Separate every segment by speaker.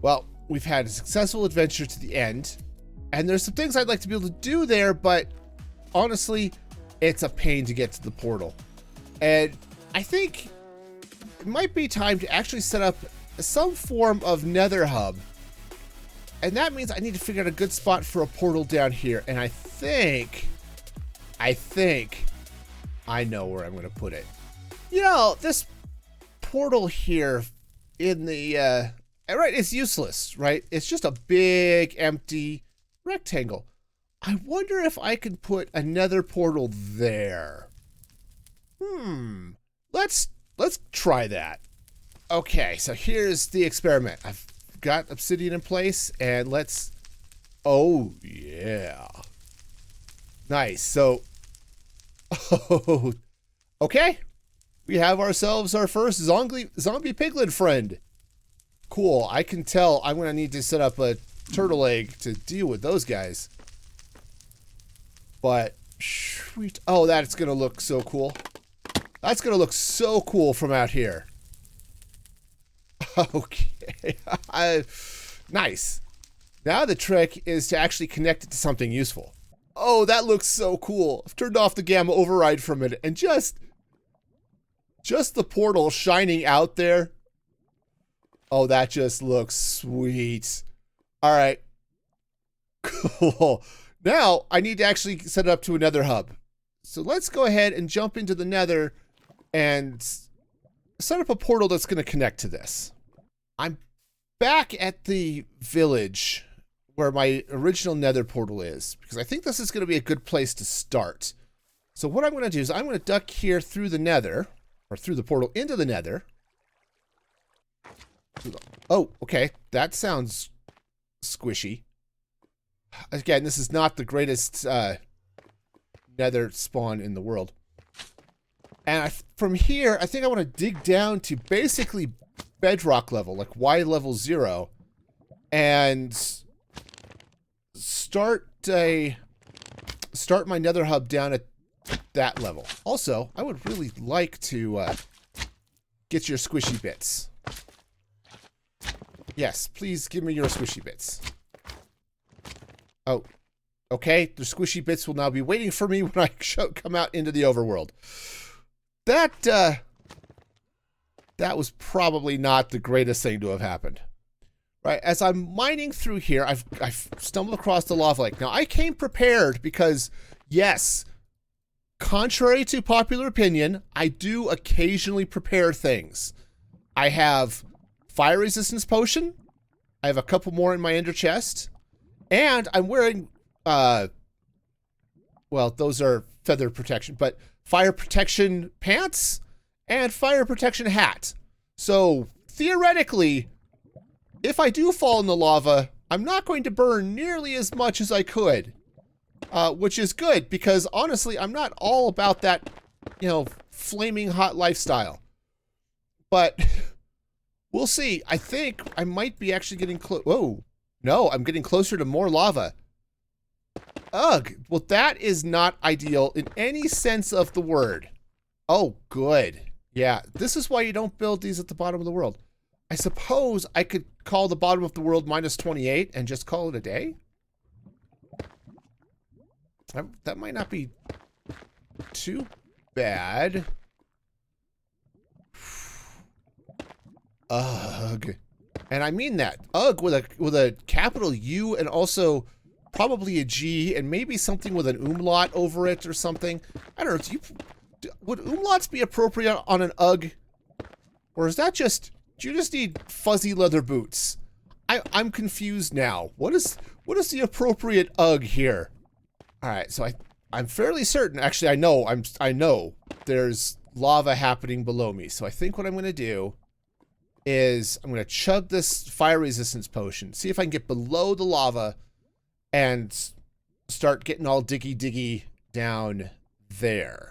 Speaker 1: Well, we've had a successful adventure to the end, and there's some things I'd like to be able to do there, but honestly, it's a pain to get to the portal. And I think it might be time to actually set up some form of nether hub. And that means I need to figure out a good spot for a portal down here. And I think I know where I'm going to put it. You know, this portal here in the, right, it's useless, right? It's just a big empty rectangle. I wonder if I can put a nether portal there. Let's try that. Okay, so here's the experiment. I've got obsidian in place, and let's, oh yeah. Nice, so, oh, okay. We have ourselves our first zombie piglet friend. Cool, I can tell I'm gonna need to set up a turtle egg to deal with those guys. But, sweet, oh, that's gonna look so cool. That's gonna look so cool from out here. Okay, nice. Now the trick is to actually connect it to something useful. Oh, that looks so cool. I've turned off the gamma override from it, and just the portal shining out there. Oh, that just looks sweet. All right, cool. Now I need to actually set it up to another hub. So let's go ahead and jump into the nether and set up a portal that's going to connect to this. I'm back at the village where my original nether portal is, because I think this is going to be a good place to start. So what I'm going to do is I'm going to duck here through the nether, or through the portal into the nether. Oh, okay. That sounds squishy. Again, this is not the greatest nether spawn in the world. And from here, I think I want to dig down to basically bedrock level, like Y level 0, and start my nether hub down at that level. Also, I would really like to get your squishy bits. Yes, please give me your squishy bits. Oh, okay. The squishy bits will now be waiting for me when I come out into the overworld. That was probably not the greatest thing to have happened. Right, as I'm mining through here, I've stumbled across the lava lake. Now, I came prepared because, yes, contrary to popular opinion, I do occasionally prepare things. I have fire resistance potion. I have a couple more in my ender chest. And I'm wearing, well, those are feather protection, but fire protection pants and fire protection hat. So theoretically, if I do fall in the lava, I'm not going to burn nearly as much as I could, which is good because honestly, I'm not all about that, you know, flaming hot lifestyle. But we'll see. I think I might be actually getting close. Whoa. No, I'm getting closer to more lava. Ugh. Well, that is not ideal in any sense of the word. Oh, good. Yeah, this is why you don't build these at the bottom of the world. I suppose I could call the bottom of the world -28 and just call it a day? That might not be too bad. Ugh. And I mean that. Ugh with a capital U and also probably a G and maybe something with an umlaut over it or something. I don't know. Would umlauts be appropriate on an UGG? Or is that just... Do you just need fuzzy leather boots? I'm confused now. What is the appropriate UGG here? All right, so I'm fairly certain. Actually, I know there's lava happening below me. So I think what I'm going to do is I'm going to chug this fire resistance potion, see if I can get below the lava, and start getting all diggy down there.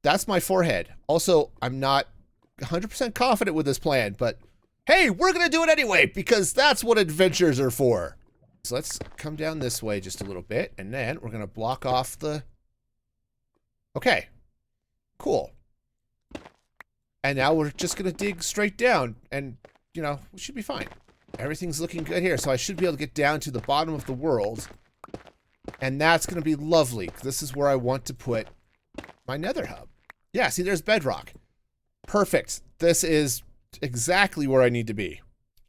Speaker 1: That's my forehead. Also, I'm not 100% confident with this plan, but hey, we're going to do it anyway, because that's what adventures are for. So let's come down this way just a little bit, and then we're going to block off the... Okay. Cool. And now we're just going to dig straight down. And, you know, we should be fine. Everything's looking good here. So I should be able to get down to the bottom of the world. And that's going to be lovely. This is where I want to put my nether hub. Yeah, see, there's bedrock. Perfect. This is exactly where I need to be.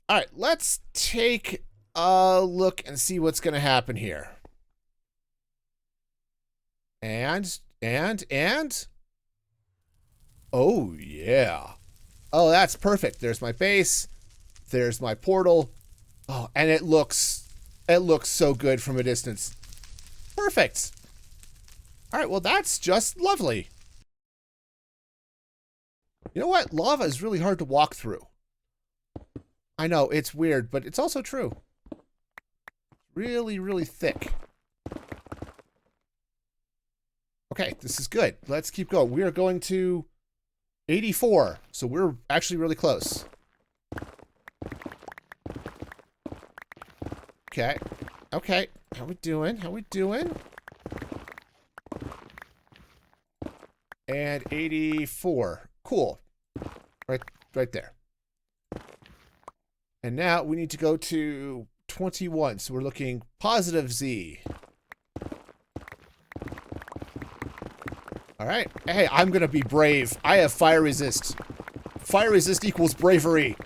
Speaker 1: All right, let's take a look and see what's going to happen here. And. Oh, yeah. Oh, that's perfect. There's my base. There's my portal. Oh, and it looks so good from a distance. Perfect. All right, well, that's just lovely. You know what? Lava is really hard to walk through. I know, it's weird, but it's also true. Really, really thick. Okay, this is good. Let's keep going. We are going to 84, so we're actually really close. Okay. Okay. How we doing? How we doing? And 84. Cool. Right there. And now we need to go to 21. So we're looking positive Z. All right. Hey, I'm going to be brave. I have fire resist. Fire resist equals bravery.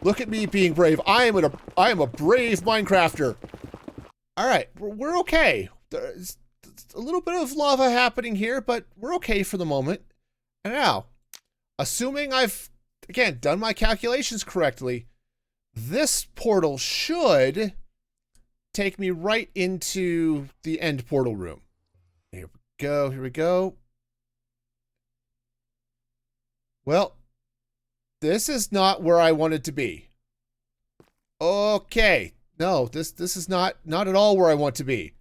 Speaker 1: Look at me being brave. I am a brave Minecrafter. All right. We're okay. There's a little bit of lava happening here, but we're okay for the moment. And now, assuming I've, again, done my calculations correctly, this portal should take me right into the end portal room. Here we go. Here we go. Well, this is not where I wanted to be. Okay. No, this is not at all where I want to be.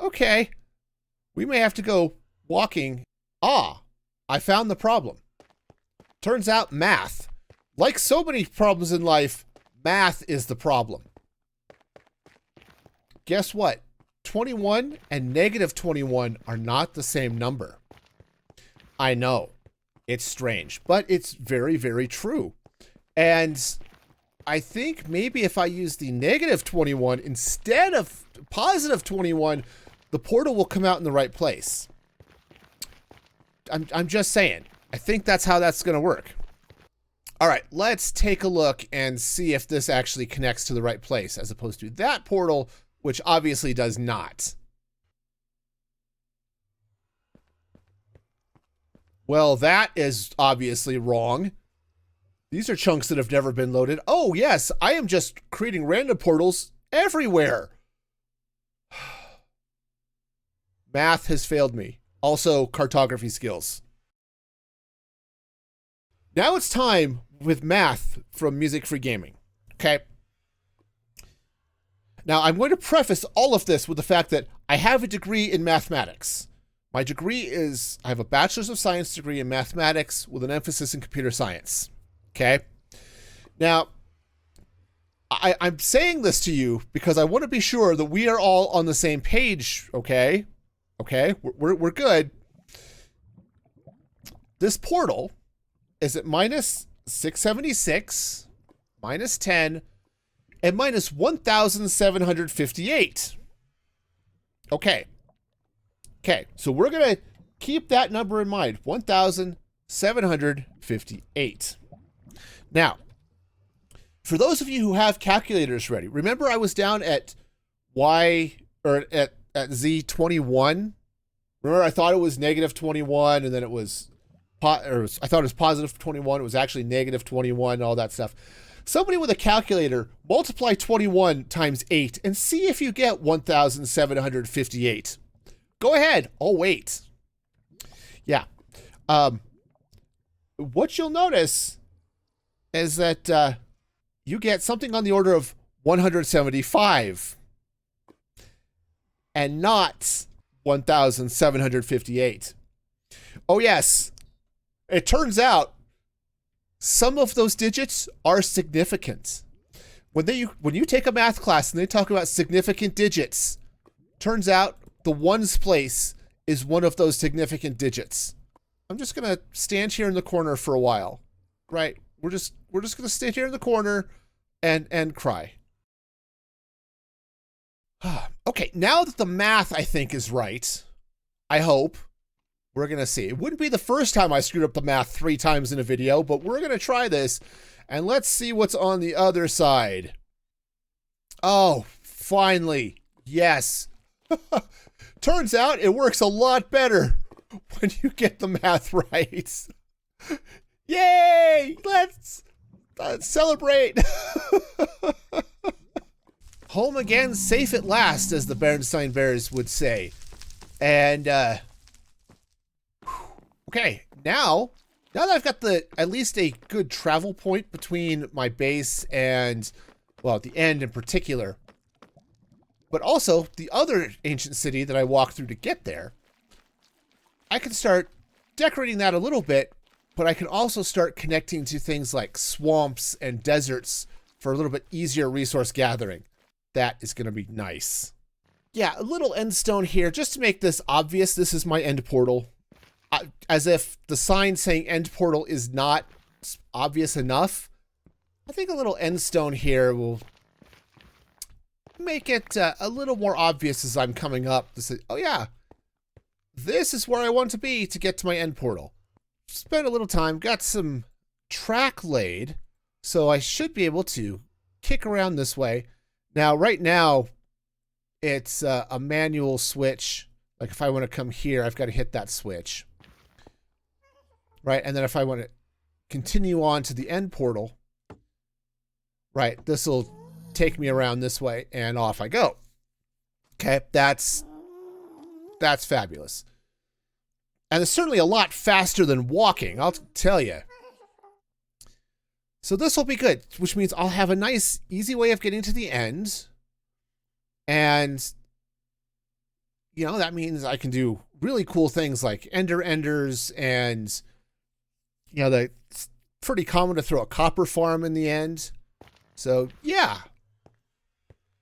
Speaker 1: Okay. We may have to go walking. Ah, I found the problem. Turns out math. Like so many problems in life, math is the problem. Guess what? 21 and negative 21 are not the same number. I know. It's strange, but it's very, very true. And I think maybe if I use the negative 21 instead of positive 21, the portal will come out in the right place. I'm just saying. I think that's how that's going to work. All right, let's take a look and see if this actually connects to the right place as opposed to that portal, which obviously does not. Well, that is obviously wrong. These are chunks that have never been loaded. Oh, yes, I am just creating random portals everywhere. Math has failed me. Also, cartography skills. Now it's time with math from Music Free Gaming. Okay? Now, I'm going to preface all of this with the fact that I have a degree in mathematics. My degree is, I have a Bachelor's of Science degree in mathematics with an emphasis in computer science. Okay? Now, I'm saying this to you because I want to be sure that we are all on the same page, okay? Okay? We're good. This portal is at minus 676, minus 10, and minus 1,758. Okay. Okay, so we're going to keep that number in mind, 1,758. Now, for those of you who have calculators ready, remember I was down at at Z21? Remember I thought it was negative 21 and then it was, I thought it was positive 21. It was actually negative 21 and all that stuff. Somebody with a calculator, multiply 21 times 8 and see if you get 1,758. Go ahead. I'll wait. Yeah. What you'll notice is that you get something on the order of 175 and not 1,758. Oh, yes. It turns out some of those digits are significant. When you take a math class and they talk about significant digits, turns out the ones place is one of those significant digits. I'm just gonna stand here in the corner for a while. Right? We're just gonna stand here in the corner and cry. Okay, now that the math I think is right, I hope, we're gonna see. It wouldn't be the first time I screwed up the math 3 times in a video, but we're gonna try this, and let's see what's on the other side. Oh, finally. Yes. Turns out it works a lot better when you get the math right. Yay! Let's celebrate. Home again, safe at last, as the Bernstein Bears would say. And, okay, now that I've got at least a good travel point between my base and, well, the end in particular, but also the other ancient city that I walked through to get there, I can start decorating that a little bit, but I can also start connecting to things like swamps and deserts for a little bit easier resource gathering. That is going to be nice. Yeah, a little end stone here, just to make this obvious. This is my end portal. As if the sign saying end portal is not obvious enough. I think a little end stone here will make it a little more obvious as I'm coming up to say, oh yeah, this is where I want to be to get to my end portal. Spent a little time, got some track laid, so I should be able to kick around this way. Now, right now, it's a manual switch. Like if I want to come here, I've got to hit that switch. Right, and then if I want to continue on to the end portal, right, this will take me around this way, and off I go. Okay, that's fabulous. And it's certainly a lot faster than walking, I'll tell you. So this will be good, which means I'll have a nice, easy way of getting to the end. And, you know, that means I can do really cool things like enders, and, you know, it's pretty common to throw a copper farm in the end. So, yeah.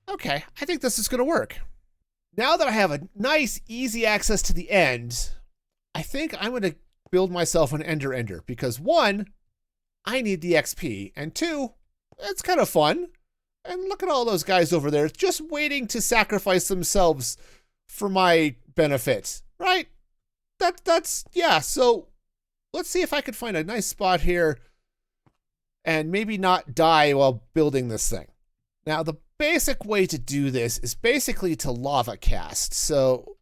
Speaker 1: Okay, I think this is going to work. Now that I have a nice, easy access to the end, I think I'm going to build myself an ender, because 1, I need the XP, and 2, it's kind of fun. And look at all those guys over there just waiting to sacrifice themselves for my benefit, right? That's yeah, so let's see if I could find a nice spot here and maybe not die while building this thing. Now, the basic way to do this is basically to lava cast. So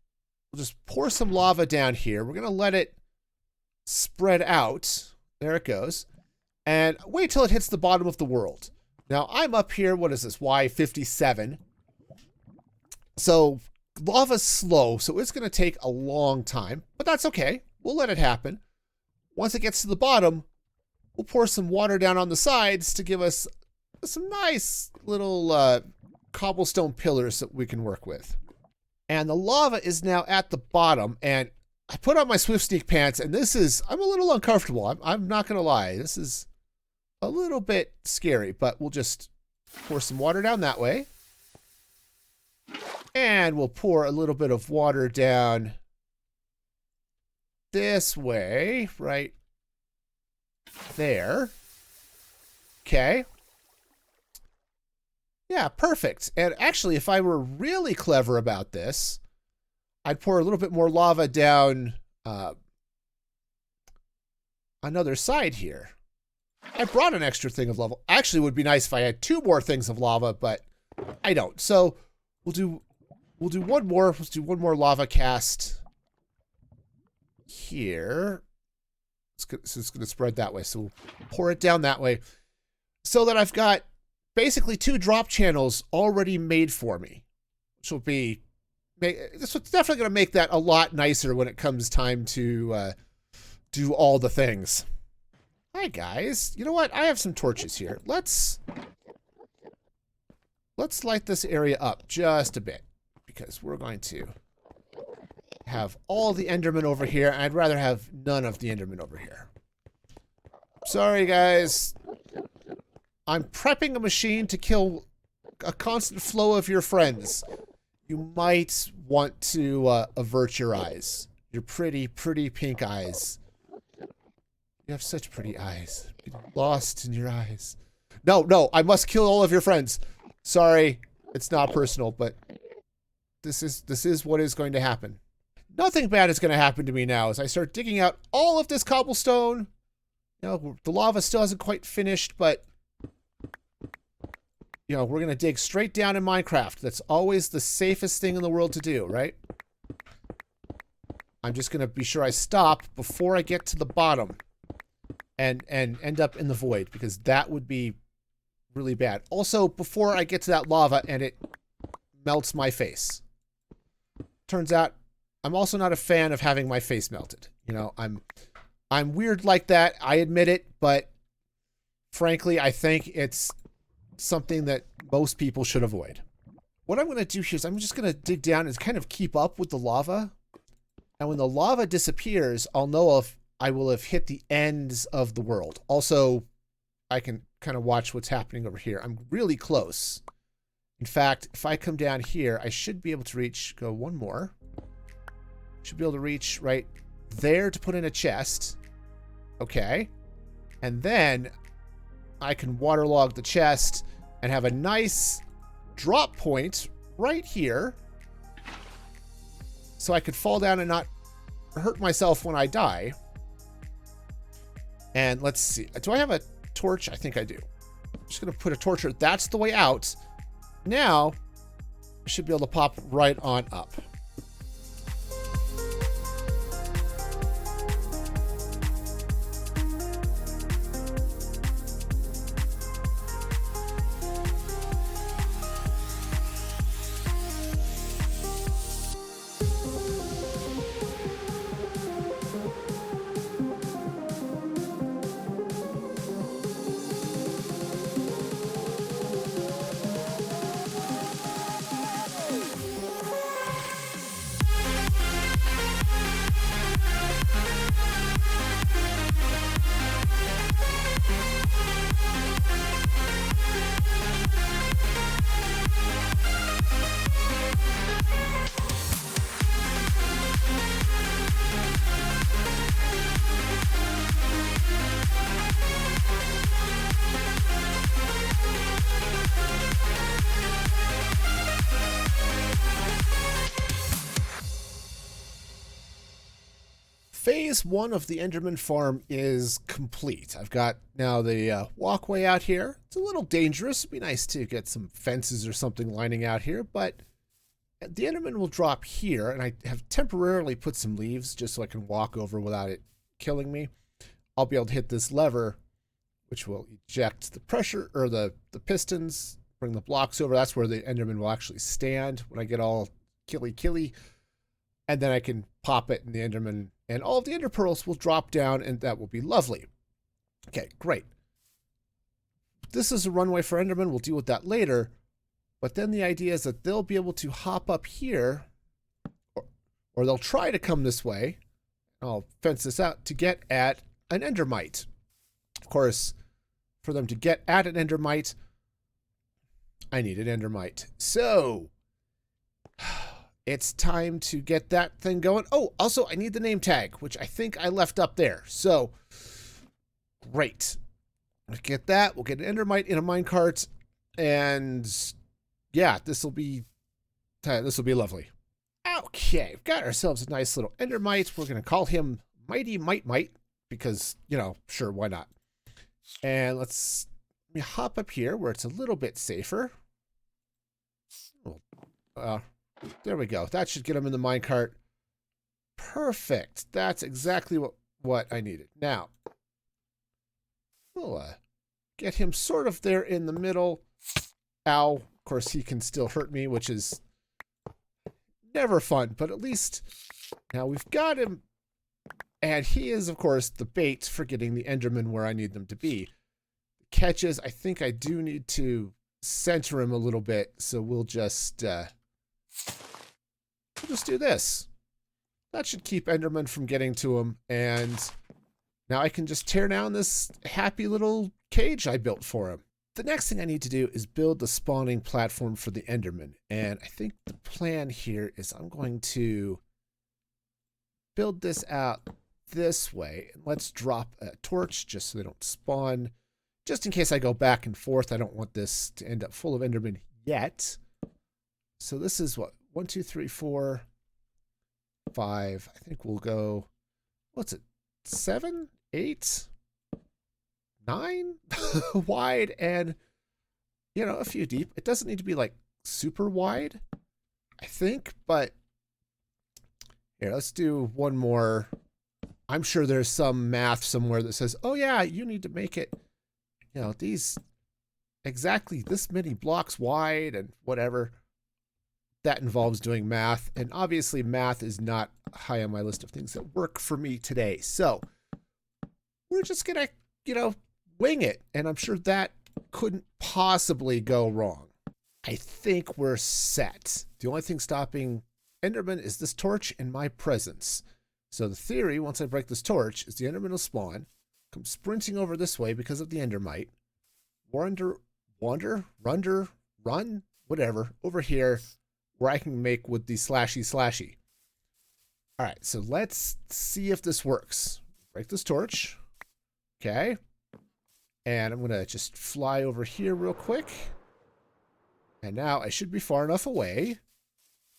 Speaker 1: we'll just pour some lava down here. We're going to let it spread out. There it goes. And wait till it hits the bottom of the world. Now, I'm up here, what is this, Y57. So lava's slow, so it's going to take a long time, but that's okay. We'll let it happen. Once it gets to the bottom, we'll pour some water down on the sides to give us some nice little cobblestone pillars that we can work with. And the lava is now at the bottom, and I put on my Swift Sneak pants, and this is, I'm a little uncomfortable. I'm not going to lie. This is a little bit scary, but we'll just pour some water down that way. And we'll pour a little bit of water down this way, right there. Okay. Yeah, perfect. And actually, if I were really clever about this, I'd pour a little bit more lava down another side here. I brought an extra thing of lava. Actually, it would be nice if I had 2 more things of lava, but I don't. So we'll do one more. Let's do one more lava cast here. So it's going to spread that way. So we'll pour it down that way, so that I've got basically 2 drop channels already made for me, which will be, this is definitely going to make that a lot nicer when it comes time to do all the things. Hi guys, you know what? I have some torches here. Let's light this area up just a bit, because we're going to have all the endermen over here, and I'd rather have none of the endermen over here. Sorry guys. I'm prepping a machine to kill a constant flow of your friends. You might want to avert your eyes. Your pretty, pretty pink eyes. You have such pretty eyes. Lost in your eyes. No, no, I must kill all of your friends. Sorry, it's not personal, but this is what is going to happen. Nothing bad is going to happen to me now as I start digging out all of this cobblestone. You know, the lava still hasn't quite finished, but you know, we're going to dig straight down in Minecraft. That's always the safest thing in the world to do, right? I'm just going to be sure I stop before I get to the bottom and end up in the void, because that would be really bad. Also, before I get to that lava and it melts my face. Turns out I'm also not a fan of having my face melted. You know, I'm weird like that. I admit it, but frankly, I think it's something that most people should avoid. What I'm going to do here is I'm just going to dig down and kind of keep up with the lava. And when the lava disappears, I'll know if I will have hit the ends of the world. Also, I can kind of watch what's happening over here. I'm really close. In fact, if I come down here, I should be able to reach, go one more. Should be able to reach right there to put in a chest. Okay. And then I can waterlog the chest and have a nice drop point right here. So I could fall down and not hurt myself when I die. And let's see. Do I have a torch? I think I do. I'm just going to put a torch here. That's the way out. Now, I should be able to pop right on up. Phase 1 of the Enderman farm is complete. I've got now the walkway out here. It's a little dangerous. It'd be nice to get some fences or something lining out here, but the Enderman will drop here, and I have temporarily put some leaves just so I can walk over without it killing me. I'll be able to hit this lever, which will eject the pressure, or the pistons, bring the blocks over. That's where the Enderman will actually stand when I get all killy. And then I can pop it, and the Enderman and all of the Ender Pearls will drop down, and that will be lovely. Okay, great. This is a runway for Enderman. We'll deal with that later. But then the idea is that they'll be able to hop up here, or they'll try to come this way. I'll fence this out to get at an Endermite. Of course, for them to get at an Endermite, I need an Endermite. So it's time to get that thing going. Oh, also, I need the name tag, which I think I left up there. So, great. Let's get that. We'll get an Endermite in a minecart. And, yeah, this will be lovely. Okay, we've got ourselves a nice little Endermite. We're going to call him Mighty Mite, because, you know, sure, why not? And let me hop up here where it's a little bit safer. There we go. That should get him in the minecart. Perfect. That's exactly what I needed. Now, we'll get him sort of there in the middle. Ow. Of course, he can still hurt me, which is never fun, but at least now we've got him. And he is, of course, the bait for getting the Endermen where I need them to be. The catch is, I think I do need to center him a little bit, so we'll just do this. That should keep Enderman from getting to him, and now I can just tear down this happy little cage I built for him. The next thing I need to do is build the spawning platform for the Enderman, and I think the plan here is I'm going to build this out this way. And let's drop a torch just so they don't spawn. Just in case I go back and forth, I don't want this to end up full of endermen yet. So this is what? 1, 2, 3, 4, 5. I think we'll go, what's it? 7, 8, 9 wide and, you know, a few deep. It doesn't need to be like super wide, I think, but here, let's do one more. I'm sure there's some math somewhere that says, oh yeah, you need to make it, you know, these exactly this many blocks wide and whatever. That involves doing math. And obviously math is not high on my list of things that work for me today. So we're just gonna, you know, wing it. And I'm sure that couldn't possibly go wrong. I think we're set. The only thing stopping enderman is this torch and my presence. So the theory, once I break this torch, is the enderman will spawn, come sprinting over this way because of the endermite, run, whatever, over here, where I can make with the slashy. All right, so let's see if this works. Break this torch. Okay. And I'm going to just fly over here real quick. And now I should be far enough away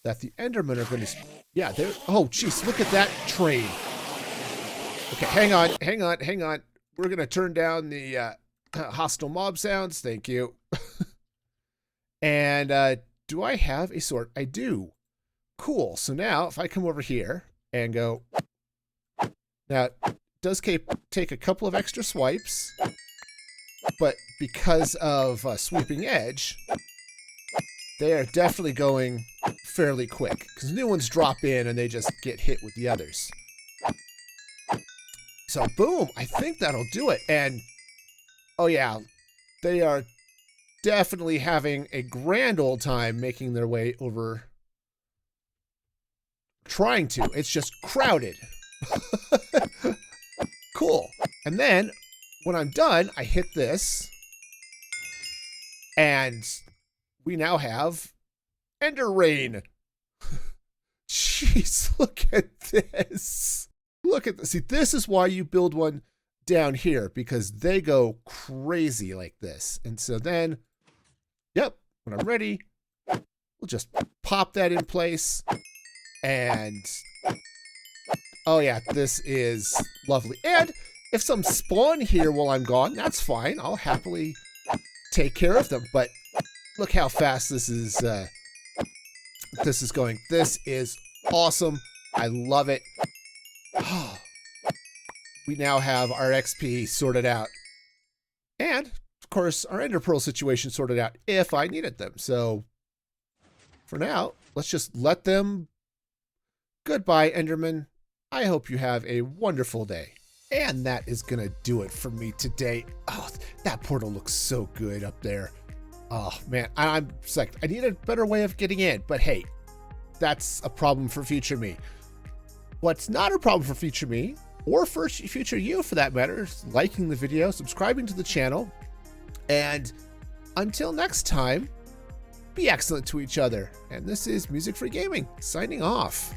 Speaker 1: that the endermen are going to... Yeah, they're... Oh, jeez, look at that train. Okay, hang on. We're going to turn down the hostile mob sounds. Thank you. And do I have a sword? I do. Cool. So now if I come over here and go... Now, it does take a couple of extra swipes, but because of sweeping edge, they are definitely going fairly quick because new ones drop in and they just get hit with the others. So boom, I think that'll do it. And oh yeah, they are definitely having a grand old time making their way over. Trying to. It's just crowded. Cool. And then when I'm done, I hit this. And we now have Ender Rain. Jeez, look at this. Look at this. See, this is why you build one down here, because they go crazy like this. And so then, yep, when I'm ready, we'll just pop that in place. And, oh yeah, this is lovely. And if some spawn here while I'm gone, that's fine. I'll happily take care of them. But look how fast this is going. This is awesome. I love it. We now have our XP sorted out. And, of course, our Ender Pearl situation sorted out if I needed them. So, for now, let's just let them... Goodbye, Enderman. I hope you have a wonderful day. And that is going to do it for me today. Oh, that portal looks so good up there. Oh, man, I'm psyched. I need a better way of getting in. But hey, that's a problem for future me. What's not a problem for future me, or for future you for that matter, is liking the video, subscribing to the channel, and until next time, be excellent to each other. And this is Music Free Gaming, signing off.